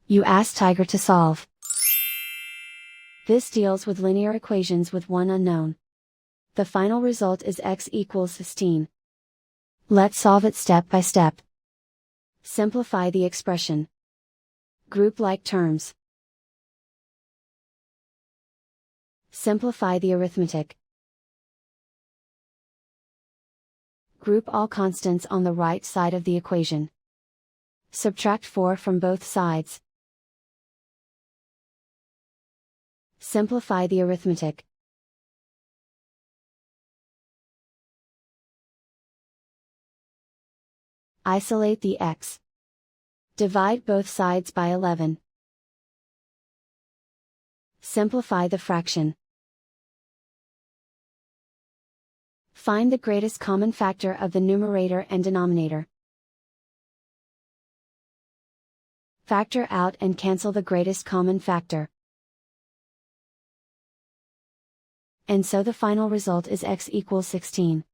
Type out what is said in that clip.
You ask Tiger to solve. This deals with linear equations with one unknown. The final result is x equals 16. Let's solve it step by step. Simplify the expression. Group like terms. Simplify the arithmetic. Group all constants on the right side of the equation. Subtract 4 from both sides. Simplify the arithmetic. Isolate the x. Divide both sides by 11. Simplify the fraction. Find the greatest common factor of the numerator and denominator. Factor out and cancel the greatest common factor. And so the final result is x equals 16.